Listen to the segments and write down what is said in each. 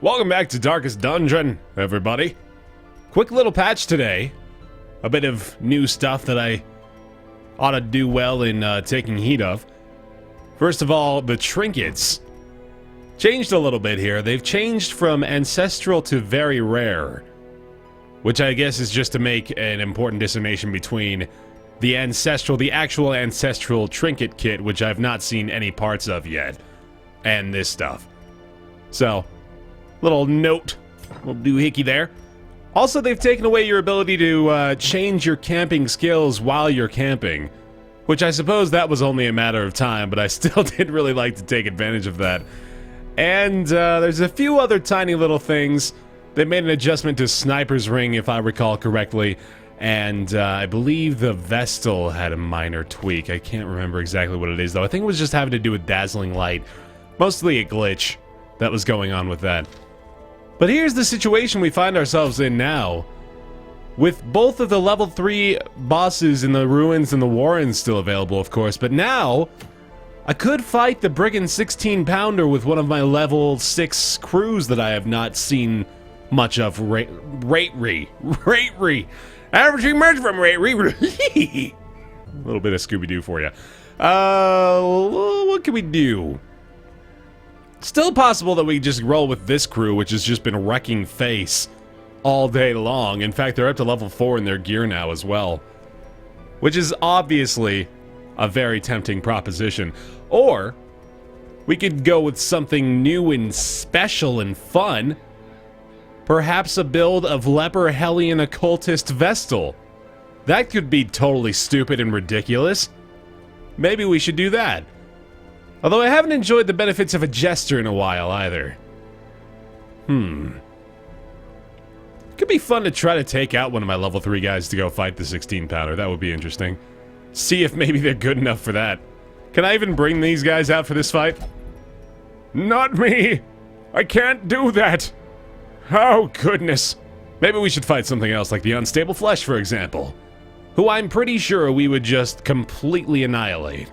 Welcome back to Darkest Dungeon, everybody. Quick little patch today. A bit of new stuff that I ought to do well in taking heed of. First of all, the trinkets. Changed a little bit here. They've changed from ancestral to very rare. Which I guess is just to make an important distinction between the actual ancestral trinket kit, which I've not seen any parts of yet, and this stuff. So, little note, little doohickey there. Also, they've taken away your ability to change your camping skills while you're camping, which I suppose that was only a matter of time, but I still did really like to take advantage of that. And there's a few other tiny little things. They made an adjustment to Sniper's Ring, if I recall correctly, and I believe the Vestal had a minor tweak. I can't remember exactly what it is, though. I think it was just having to do with Dazzling Light. Mostly a glitch that was going on with that. But here's the situation we find ourselves in now. With both of the level 3 bosses in the Ruins and the Warrens still available, of course, but now I could fight the Brigand 16-pounder with one of my level 6 crews that I have not seen much of. Rate-re. Averaging merch from Rate-re. A little bit of Scooby-Doo for you. What can we do? Still possible that we just roll with this crew, which has just been wrecking face all day long. In fact, they're up to level 4 in their gear now as well. Which is obviously a very tempting proposition. Or, we could go with something new and special and fun. Perhaps a build of Leper Hellion Occultist Vestal. That could be totally stupid and ridiculous. Maybe we should do that. Although I haven't enjoyed the benefits of a Jester in a while, either. Could be fun to try to take out one of my level 3 guys to go fight the 16-pounder. That would be interesting. See if maybe they're good enough for that. Can I even bring these guys out for this fight? Not me! I can't do that! Oh, goodness. Maybe we should fight something else, like the Unstable Flesh, for example. Who I'm pretty sure we would just completely annihilate.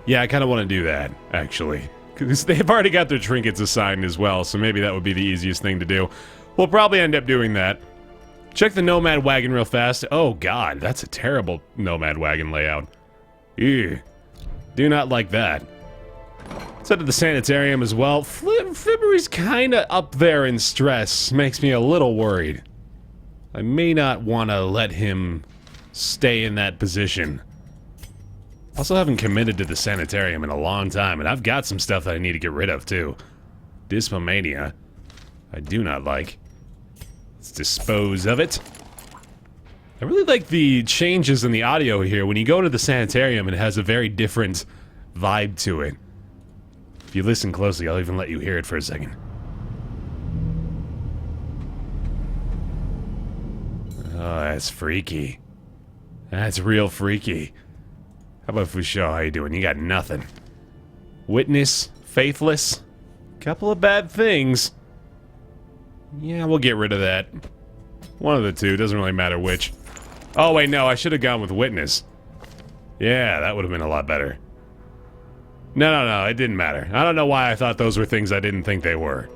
Yeah, I kind of want to do that, actually. Because they've already got their trinkets assigned as well, so maybe that would be the easiest thing to do. We'll probably end up doing that. Check the Nomad Wagon real fast. Oh, God, that's a terrible Nomad Wagon layout. Ew. Do not like that. Let's head to the Sanitarium as well. Fibbery's kind of up there in stress. Makes me a little worried. I may not want to let him stay in that position. Also haven't committed to the Sanitarium in a long time, and I've got some stuff that I need to get rid of, too. Dysmomania. I do not like. Let's dispose of it. I really like the changes in the audio here. When you go to the Sanitarium, it has a very different vibe to it. If you listen closely, I'll even let you hear it for a second. Oh, that's freaky. That's real freaky. How about Fouchot? How you doing? You got nothing. Witness, faithless, couple of bad things. Yeah, we'll get rid of that. One of the two, doesn't really matter which. Oh wait, no, I should have gone with witness. Yeah, that would have been a lot better. No, it didn't matter. I don't know why I thought those were things I didn't think they were.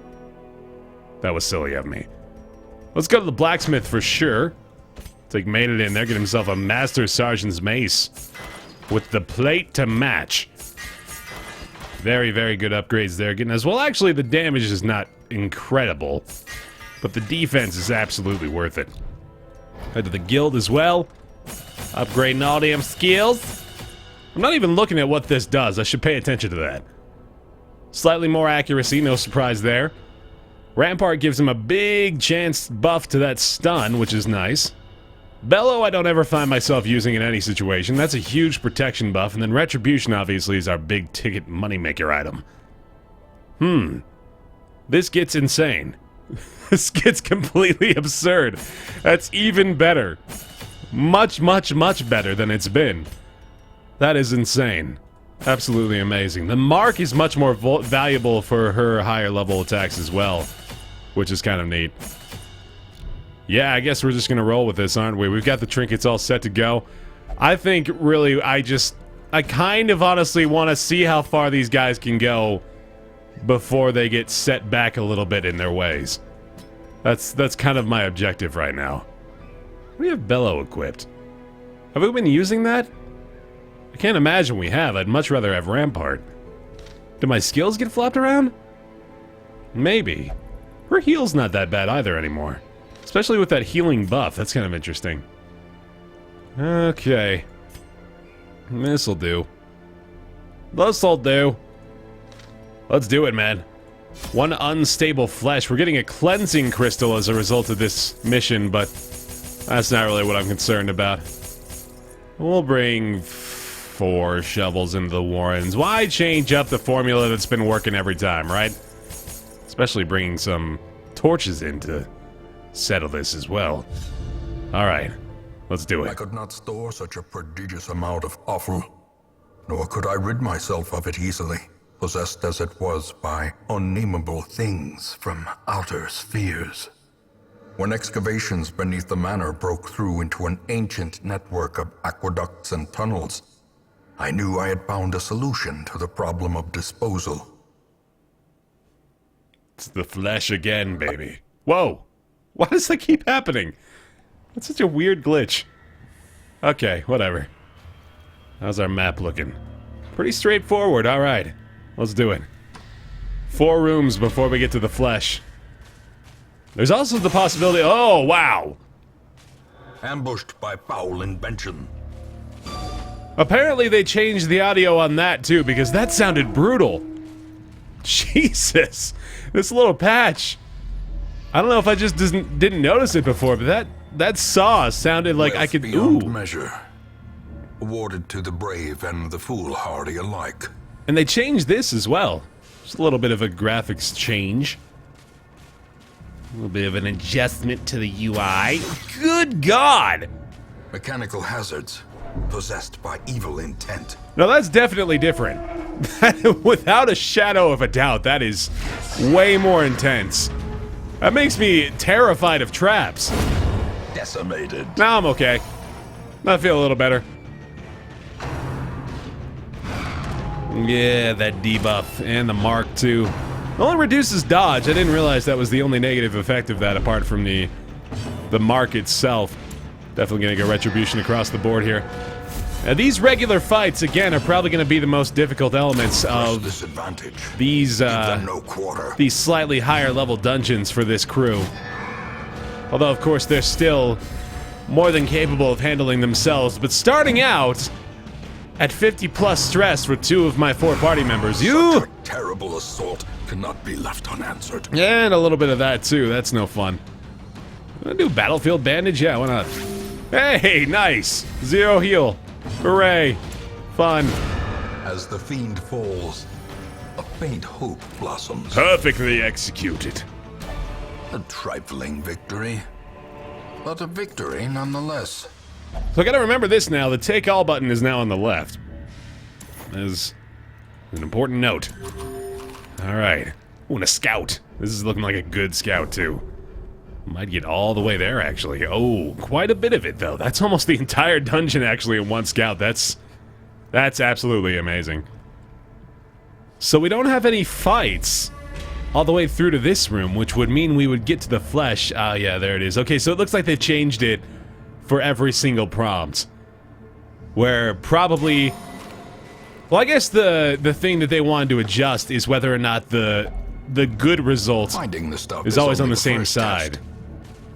That was silly of me. Let's go to the blacksmith for sure. Take made it in there, get himself a Master Sergeant's mace. With the plate to match. Very, very good upgrades there. Getting as well, actually, the damage is not incredible. But the defense is absolutely worth it. Head to the guild as well. Upgrading all damn skills. I'm not even looking at what this does. I should pay attention to that. Slightly more accuracy, no surprise there. Rampart gives him a big chance buff to that stun, which is nice. Bellow, I don't ever find myself using in any situation. That's a huge protection buff, and then Retribution, obviously, is our big-ticket moneymaker item. This gets insane. This gets completely absurd. That's even better. Much, much, much better than it's been. That is insane. Absolutely amazing. The Mark is much more valuable for her higher-level attacks as well, which is kind of neat. Yeah, I guess we're just gonna roll with this, aren't we? We've got the trinkets all set to go. I think, really, I kind of honestly want to see how far these guys can go before they get set back a little bit in their ways. That's kind of my objective right now. We have bellow equipped. Have we been using that? I can't imagine we have. I'd much rather have rampart. Do my skills get flopped around? Maybe. Her heal's not that bad either anymore. Especially with that healing buff. That's kind of interesting. Okay. This'll do. This'll do. Let's do it, man. One unstable flesh. We're getting a cleansing crystal as a result of this mission, but that's not really what I'm concerned about. We'll bring 4 shovels into the Warrens. Why change up the formula that's been working every time, right? Especially bringing some torches in to settle this as well. Alright, let's do it. I could not store such a prodigious amount of offal, nor could I rid myself of it easily, possessed as it was by unnameable things from outer spheres. When excavations beneath the manor broke through into an ancient network of aqueducts and tunnels, I knew I had found a solution to the problem of disposal. It's the flesh again, baby. Whoa! Why does that keep happening? That's such a weird glitch. Okay, whatever. How's our map looking? Pretty straightforward, alright. Let's do it. 4 rooms before we get to the flesh. There's also the possibility... Oh, wow! Ambushed by foul invention. Apparently they changed the audio on that too, because that sounded brutal. Jesus! This little patch. I don't know if I just didn't notice it before, but that saw sounded like I could... Beyond measure. Awarded to the brave and the foolhardy alike. And they changed this as well. Just a little bit of a graphics change. A little bit of an adjustment to the UI. Good God! Mechanical hazards. Possessed by evil intent. No, that's definitely different. Without a shadow of a doubt, that is way more intense. That makes me terrified of traps. Decimated. Now I'm okay. I feel a little better. Yeah, that debuff and the Mark II. It only reduces dodge. I didn't realize that was the only negative effect of that apart from the Mark itself. Definitely gonna get retribution across the board here. Now, these regular fights, again, are probably going to be the most difficult elements of these slightly higher level dungeons for this crew. Although, of course, they're still more than capable of handling themselves. But starting out at 50 plus stress for 2 of my 4 party members. Such a terrible assault cannot be left unanswered. And a little bit of that, too. That's no fun. Wanna do battlefield bandage? Yeah, why not? Hey, nice! 0 heal. Hooray! Fun. As the fiend falls, a faint hope blossoms. Perfectly executed. A trifling victory, but a victory nonetheless. So I gotta remember this now, the take all button is now on the left. That is an important note. Alright. Ooh, and a scout. This is looking like a good scout, too. Might get all the way there, actually. Oh, quite a bit of it, though. That's almost the entire dungeon, actually, in one scout. That's absolutely amazing. So we don't have any fights all the way through to this room, which would mean we would get to the flesh. Ah, yeah, there it is. Okay, so it looks like they've changed it for every single prompt. Where probably... Well, I guess the thing that they wanted to adjust is whether or not the good result is always on the same side. Test.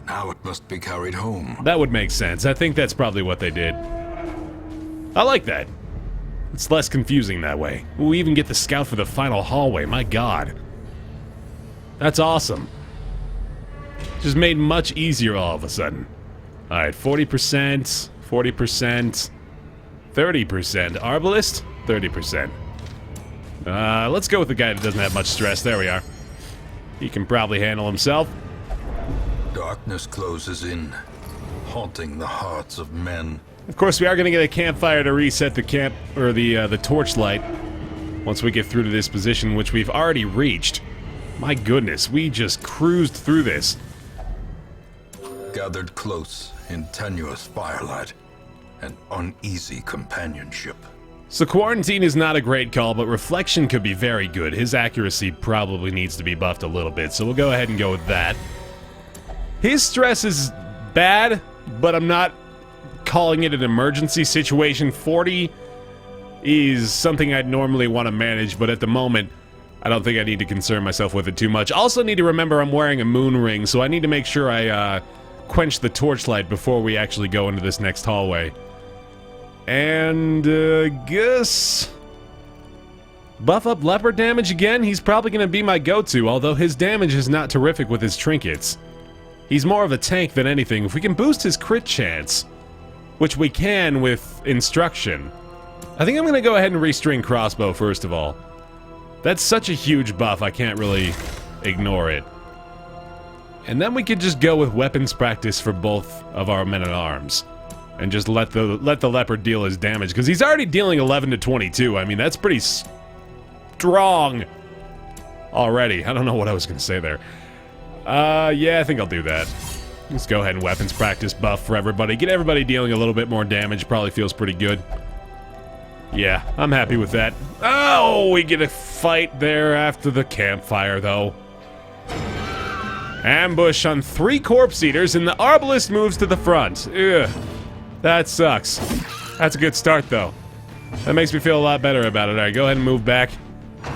Now it must be carried home. That would make sense. I think that's probably what they did. I like that. It's less confusing that way. We even get the scout for the final hallway. My God. That's awesome. Just made much easier all of a sudden. Alright, 40%, 40%, 30%. Arbalist, 30%. Let's go with the guy that doesn't have much stress. There we are. He can probably handle himself. Darkness closes in, haunting the hearts of men. Of course, we are going to get a campfire to reset the camp, or the torchlight, once we get through to this position, which we've already reached. My goodness, we just cruised through this. Gathered close in tenuous firelight and uneasy companionship. So quarantine is not a great call, but reflection could be very good. His accuracy probably needs to be buffed a little bit, so we'll go ahead and go with that. His stress is bad, but I'm not calling it an emergency situation. 40 is something I'd normally want to manage, but at the moment, I don't think I need to concern myself with it too much. Also need to remember I'm wearing a moon ring, so I need to make sure I quench the torchlight before we actually go into this next hallway. And, guess... buff up leopard damage again? He's probably going to be my go-to, although his damage is not terrific with his trinkets. He's more of a tank than anything. If we can boost his crit chance, which we can with instruction, I think I'm going to go ahead and restring crossbow first of all. That's such a huge buff, I can't really ignore it. And then we could just go with weapons practice for both of our men-at-arms. And just let the leopard deal his damage, because he's already dealing 11 to 22. I mean, that's pretty strong already. I don't know what I was going to say there. Yeah, I think I'll do that. Let's go ahead and weapons practice buff for everybody. Get everybody dealing a little bit more damage. Probably feels pretty good. Yeah, I'm happy with that. Oh, we get a fight there after the campfire, though. Ambush on 3 corpse eaters, and the arbalist moves to the front. Ugh. That sucks. That's a good start, though. That makes me feel a lot better about it. All right, go ahead and move back.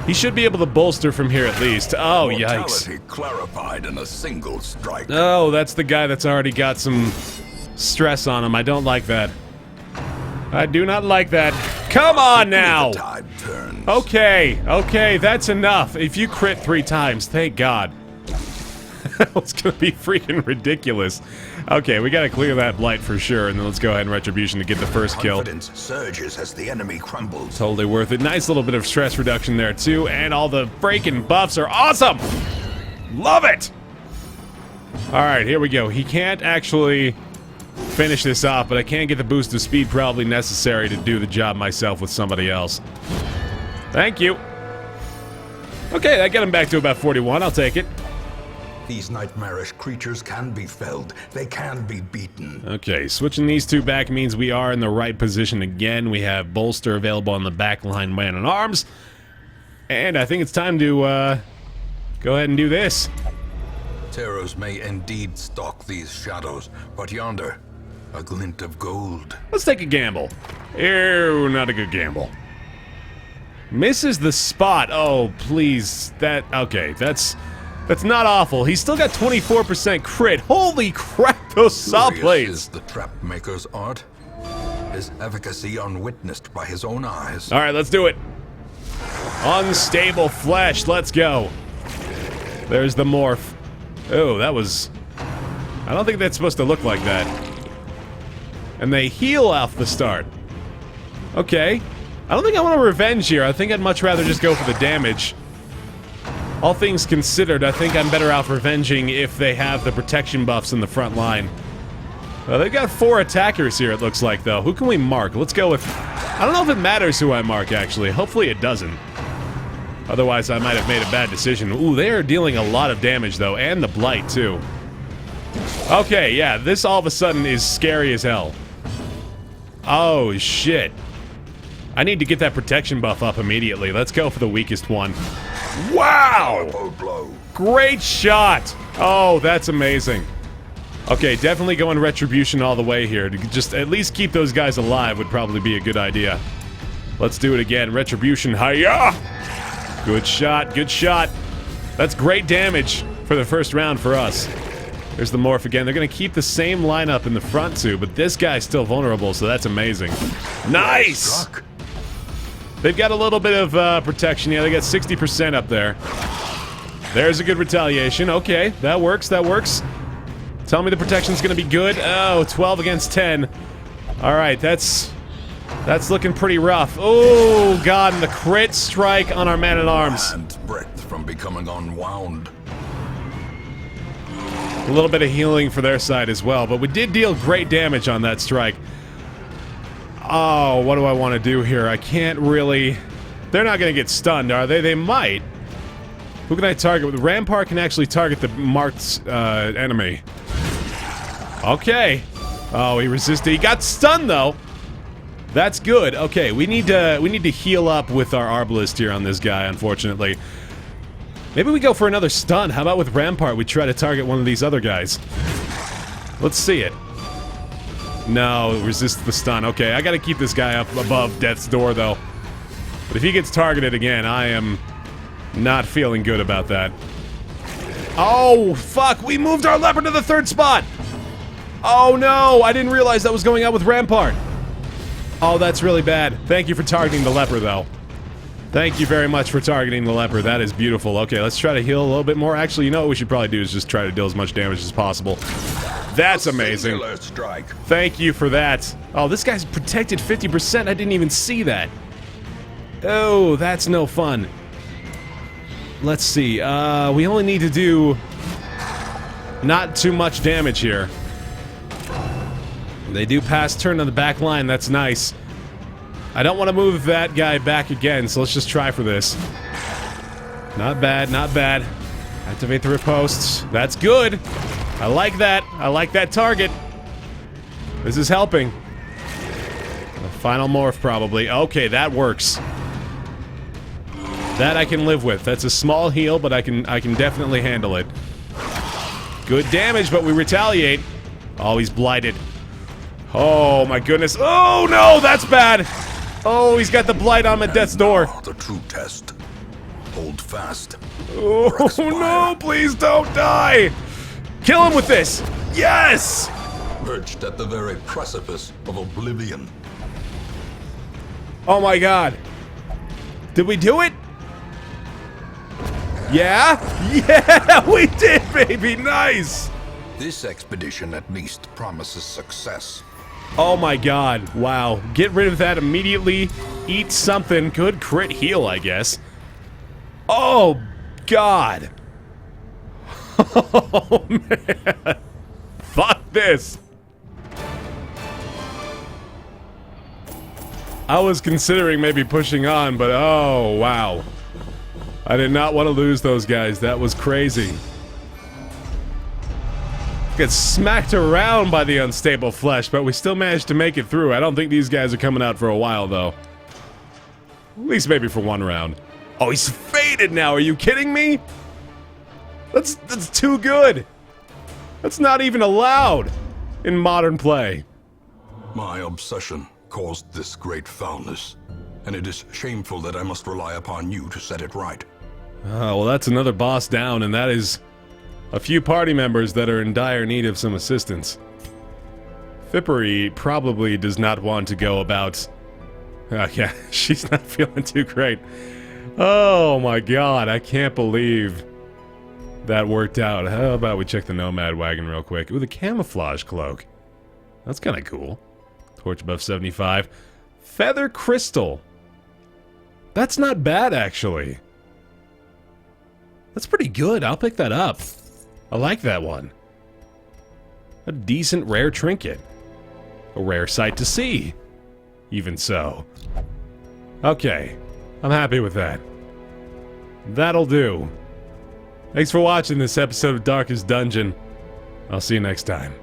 He should be able to bolster from here at least. Oh, yikes. Mortality clarified in a single strike. Oh, that's the guy that's already got some stress on him. I don't like that. I do not like that. Come on now! The tide turns. Okay, okay, that's enough. If you crit 3 times, thank God. That was gonna be freaking ridiculous. Okay, we gotta clear that blight for sure, and then let's go ahead and retribution to get the first kill. Confidence surges as the enemy crumbles. Totally worth it. Nice little bit of stress reduction there too, and all the freaking buffs are awesome! Love it! Alright, here we go. He can't actually finish this off, but I can get the boost of speed probably necessary to do the job myself with somebody else. Thank you. Okay, that got him back to about 41. I'll take it. These nightmarish creatures can be felled. They can be beaten. Okay, switching these 2 back means we are in the right position again. We have bolster available on the back line man-at-arms. And I think it's time to go ahead and do this. Terrors may indeed stalk these shadows, but yonder, a glint of gold. Let's take a gamble. Ew, not a good gamble. Misses the spot. Oh, please. Okay, that's not awful. He's still got 24% crit. Holy crap, those saw blades. Is the trap maker's art, his efficacy unwitnessed by his own eyes. All right, let's do it. Unstable flesh, let's go. There's the morph. Oh, that was... I don't think that's supposed to look like that. And they heal off the start. Okay. I don't think I want to revenge here. I think I'd much rather just go for the damage. All things considered, I think I'm better off revenging if they have the protection buffs in the front line. They've got 4 attackers here, it looks like, though. Who can we mark? Let's go with... I don't know if it matters who I mark, actually. Hopefully it doesn't. Otherwise, I might have made a bad decision. Ooh, they are dealing a lot of damage, though, and the blight, too. Okay, yeah, this all of a sudden is scary as hell. Oh, shit. I need to get that protection buff up immediately. Let's go for the weakest one. Wow! Great shot! Oh, that's amazing. Okay, definitely going retribution all the way here. To just at least keep those guys alive would probably be a good idea. Let's do it again. Retribution, hiya! Good shot, good shot. That's great damage for the first round for us. There's the morph again. They're going to keep the same lineup in the front too, but this guy's still vulnerable, so that's amazing. Nice! They've got a little bit of protection. Yeah, they got 60% up there. There's a good retaliation. Okay, that works, that works. Tell me the protection's going to be good. Oh, 12 against 10. All right, that's looking pretty rough. Oh, God, and the crit strike on our man-at-arms. And breadth from becoming unwound. A little bit of healing for their side as well, but we did deal great damage on that strike. Oh, what do I want to do here? I can't really... They're not going to get stunned, are they? They might. Who can I target? The Rampart can actually target the marked enemy. Okay. Oh, he resisted. He got stunned, though. That's good. Okay, we need to heal up with our arbalist here on this guy, unfortunately. Maybe we go for another stun. How about with Rampart we try to target one of these other guys? Let's see it. No, resist the stun. Okay, I gotta keep this guy up above death's door, though. But if he gets targeted again, I am not feeling good about that. Oh, fuck! We moved our leper to the 3rd spot! Oh no! I didn't realize that was going out with Rampart. Oh, that's really bad. Thank you for targeting the leper, though. Thank you very much for targeting the leper. That is beautiful. Okay, let's try to heal a little bit more. Actually, you know what we should probably do is just try to deal as much damage as possible. That's amazing. Thank you for that. Oh, this guy's protected 50%. I didn't even see that. Oh, that's no fun. Let's see. We only need to do not too much damage here. They do pass turn on the back line. That's nice. I don't want to move that guy back again, so let's just try for this. Not bad, not bad. Activate the riposts. That's good. I like that. I like that target. This is helping. A final morph, probably. Okay, that works. That I can live with. That's a small heal, but I can definitely handle it. Good damage, but we retaliate. Oh, he's blighted. Oh my goodness. Oh no, that's bad. Oh, he's got the blight on at death's door. The true test. Hold fast. Oh no, please don't die. Kill him with this. Yes. Perched at the very precipice of oblivion. Oh my god. Did we do it? Yeah? Yeah, we did, baby. Nice. This expedition at least promises success. Oh my god. Wow. Get rid of that immediately. Eat something. Good crit heal, I guess. Oh, god. Oh, man. Fuck this. I was considering maybe pushing on, but oh, wow. I did not want to lose those guys. That was crazy. Get smacked around by the unstable flesh, but we still managed to make it through. I don't think these guys are coming out for a while, though. At least maybe for one round. Oh, he's faded now. Are you kidding me? That's too good. That's not even allowed in modern play. My obsession caused this great foulness, and it is shameful that I must rely upon you to set it right. Well, that's another boss down, and that is a few party members that are in dire need of some assistance. Fippery probably does not want to go about... yeah, she's not feeling too great. Oh my god, I can't believe that worked out. How about we check the Nomad wagon real quick? Ooh, the camouflage cloak. That's kind of cool. Torch buff 75. Feather crystal. That's not bad, actually. That's pretty good. I'll pick that up. I like that one. A decent rare trinket. A rare sight to see. Even so. Okay. I'm happy with that. That'll do. Thanks for watching this episode of Darkest Dungeon. I'll see you next time.